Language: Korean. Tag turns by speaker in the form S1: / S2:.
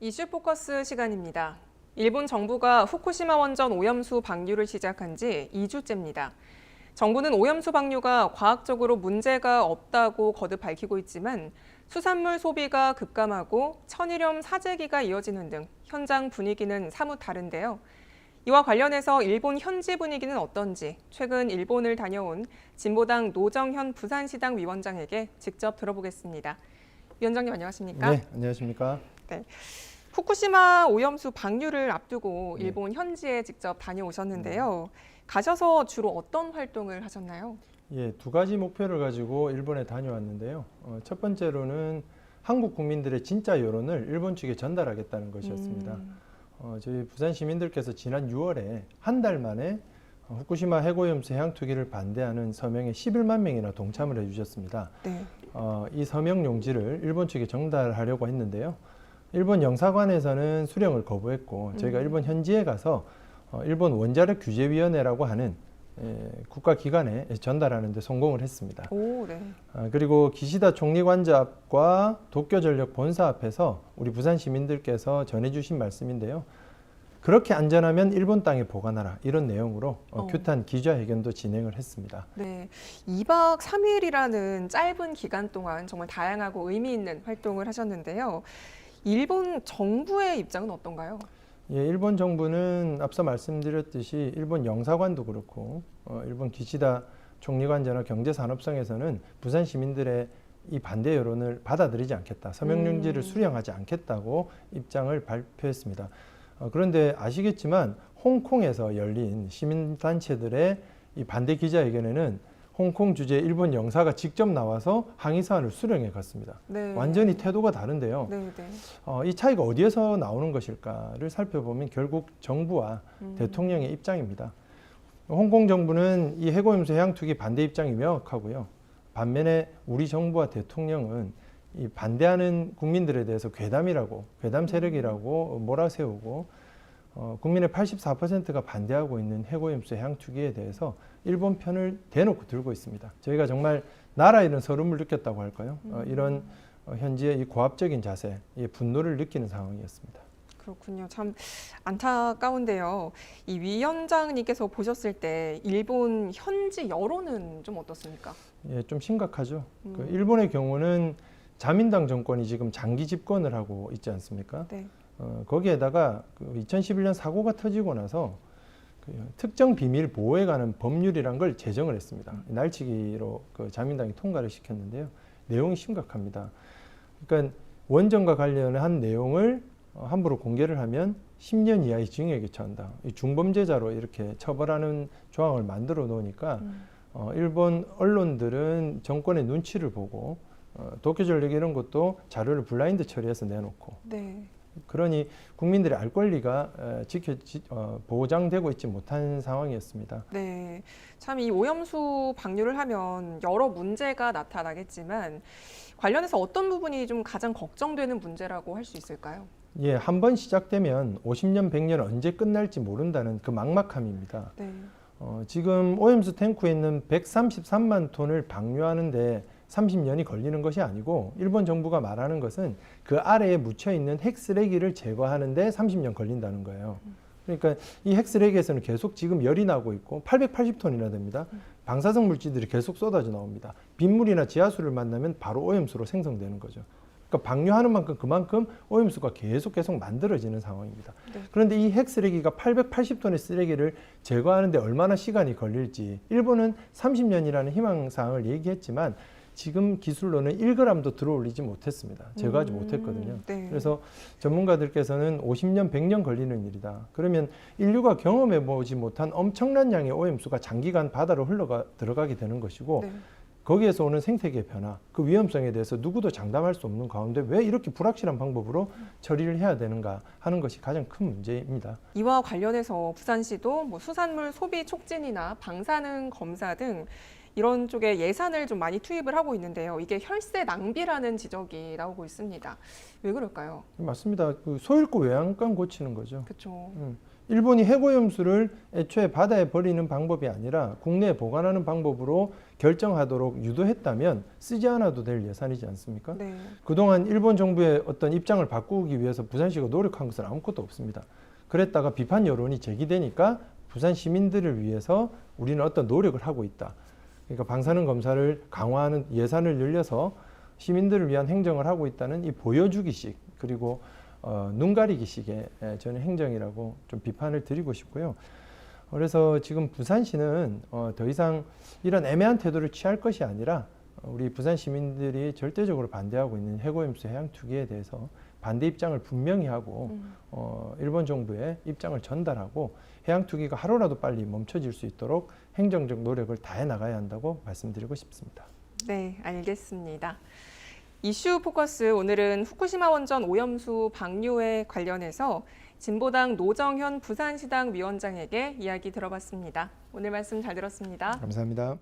S1: 이슈 포커스 시간입니다. 일본 정부가 후쿠시마 원전 오염수 방류를 시작한 지 2주째입니다. 정부는 오염수 방류가 과학적으로 문제가 없다고 거듭 밝히고 있지만 수산물 소비가 급감하고 천일염 사재기가 이어지는 등 현장 분위기는 사뭇 다른데요. 이와 관련해서 일본 현지 분위기는 어떤지 최근 일본을 다녀온 진보당 노정현 부산시당 위원장에게 직접 들어보겠습니다. 위원장님 안녕하십니까?
S2: 네, 안녕하십니까?
S1: 네. 후쿠시마 오염수 방류를 앞두고 일본 현지에 직접 다녀오셨는데요. 가셔서 주로 어떤 활동을 하셨나요?
S2: 예, 두 가지 목표를 가지고 일본에 다녀왔는데요. 첫 번째로는 한국 국민들의 진짜 여론을 일본 측에 전달하겠다는 것이었습니다. 저희 부산 시민들께서 지난 6월에 한 달 만에 후쿠시마 핵오염수 해양 투기를 반대하는 서명에 11만 명이나 동참을 해주셨습니다.
S1: 네.
S2: 이 서명 용지를 일본 측에 전달하려고 했는데요. 일본 영사관에서는 수령을 거부했고 저희가 일본 현지에 가서 일본 원자력 규제위원회라고 하는 국가기관에 전달하는 데 성공을 했습니다.
S1: 오, 네.
S2: 그리고 기시다 총리관저 앞과 도쿄전력 본사 앞에서 우리 부산 시민들께서 전해주신 말씀인데요. 그렇게 안전하면 일본 땅에 보관하라 이런 내용으로 규탄 기자회견도 진행을 했습니다.
S1: 네, 2박 3일이라는 짧은 기간 동안 정말 다양하고 의미 있는 활동을 하셨는데요. 일본 정부의 입장은 어떤가요?
S2: 예, 일본 정부는 앞서 말씀드렸듯이 일본 영사관도 그렇고 일본 기시다 총리관저나 경제산업성에서는 부산 시민들의 이 반대 여론을 받아들이지 않겠다. 서명용지를 수령하지 않겠다고 입장을 발표했습니다. 그런데 아시겠지만 홍콩에서 열린 시민단체들의 이 반대 기자회견에는 홍콩 주재 일본 영사가 직접 나와서 항의 사안을 수령해 갔습니다.
S1: 네.
S2: 완전히 태도가 다른데요.
S1: 네, 네.
S2: 이 차이가 어디에서 나오는 것일까를 살펴보면 결국 정부와 대통령의 입장입니다. 홍콩 정부는 이 핵오염수 해양 투기 반대 입장이 명확하고요. 반면에 우리 정부와 대통령은 이 반대하는 국민들에 대해서 괴담 세력이라고 몰아세우고 국민의 84%가 반대하고 있는 핵오염수 해양 투기에 대해서 일본 편을 대놓고 들고 있습니다. 저희가 정말 나라 잃은 서름을 느꼈다고 할까요? 이런 현지의 이 고압적인 자세, 이 분노를 느끼는 상황이었습니다.
S1: 그렇군요. 참 안타까운데요. 이 위원장님께서 보셨을 때 일본 현지 여론은 좀 어떻습니까?
S2: 예, 좀 심각하죠. 그 일본의 경우는 자민당 정권이 지금 장기 집권을 하고 있지 않습니까?
S1: 네.
S2: 거기에다가 그 2011년 사고가 터지고 나서 그 특정 비밀 보호에 관한 법률이란 걸 제정을 했습니다. 날치기로 그 자민당이 통과를 시켰는데요. 내용이 심각합니다. 그러니까 원전과 관련한 내용을 함부로 공개를 하면 10년 이하의 징역에 처한다. 중범죄자로 이렇게 처벌하는 조항을 만들어 놓으니까 일본 언론들은 정권의 눈치를 보고 도쿄전력 이런 것도 자료를 블라인드 처리해서 내놓고
S1: 네.
S2: 그러니 국민들의 알 권리가 보장되고 있지 못한 상황이었습니다.
S1: 네, 참 이 오염수 방류를 하면 여러 문제가 나타나겠지만 관련해서 어떤 부분이 좀 가장 걱정되는 문제라고 할 수 있을까요?
S2: 예, 한번 시작되면 50년, 100년 언제 끝날지 모른다는 그 막막함입니다.
S1: 네.
S2: 지금 오염수 탱크에 있는 133만 톤을 방류하는데 30년이 걸리는 것이 아니고 일본 정부가 말하는 것은 그 아래에 묻혀 있는 핵 쓰레기를 제거하는데 30년 걸린다는 거예요. 그러니까 이 핵 쓰레기에서는 계속 지금 열이 나고 있고 880톤이나 됩니다. 방사성 물질들이 계속 쏟아져 나옵니다. 빗물이나 지하수를 만나면 바로 오염수로 생성되는 거죠. 그러니까 방류하는 만큼 그만큼 오염수가 계속 만들어지는 상황입니다.
S1: 네.
S2: 그런데 이 핵 쓰레기가 880톤의 쓰레기를 제거하는데 얼마나 시간이 걸릴지 일본은 30년이라는 희망사항을 얘기했지만 지금 기술로는 1g도 들어올리지 못했습니다. 제거하지 못했거든요.
S1: 네.
S2: 그래서 전문가들께서는 50년, 100년 걸리는 일이다. 그러면 인류가 경험해보지 못한 엄청난 양의 오염수가 장기간 바다로 들어가게 되는 것이고
S1: 네.
S2: 거기에서 오는 생태계 변화, 그 위험성에 대해서 누구도 장담할 수 없는 가운데 왜 이렇게 불확실한 방법으로 처리를 해야 되는가 하는 것이 가장 큰 문제입니다.
S1: 이와 관련해서 부산시도 수산물 소비 촉진이나 방사능 검사 등 이런 쪽에 예산을 좀 많이 투입을 하고 있는데요. 이게 혈세 낭비라는 지적이 나오고 있습니다. 왜 그럴까요?
S2: 맞습니다. 그 소잃고 외양간 고치는 거죠.
S1: 그렇죠.
S2: 일본이 해고염수를 애초에 바다에 버리는 방법이 아니라 국내에 보관하는 방법으로 결정하도록 유도했다면 쓰지 않아도 될 예산이지 않습니까?
S1: 네.
S2: 그동안 일본 정부의 어떤 입장을 바꾸기 위해서 부산시가 노력한 것은 아무것도 없습니다. 그랬다가 비판 여론이 제기되니까 부산 시민들을 위해서 우리는 어떤 노력을 하고 있다. 그러니까 방사능 검사를 강화하는 예산을 늘려서 시민들을 위한 행정을 하고 있다는 이 보여주기식 그리고 눈 가리기식의 저는 행정이라고 좀 비판을 드리고 싶고요. 그래서 지금 부산시는 더 이상 이런 애매한 태도를 취할 것이 아니라 우리 부산 시민들이 절대적으로 반대하고 있는 해고염수 해양 투기에 대해서 반대 입장을 분명히 하고 일본 정부의 입장을 전달하고 해양 투기가 하루라도 빨리 멈춰질 수 있도록 행정적 노력을 다해 나가야 한다고 말씀드리고 싶습니다.
S1: 네, 알겠습니다. 이슈 포커스 오늘은 후쿠시마 원전 오염수 방류에 관련해서 진보당 노정현 부산시당 위원장에게 이야기 들어봤습니다. 오늘 말씀 잘 들었습니다.
S2: 감사합니다.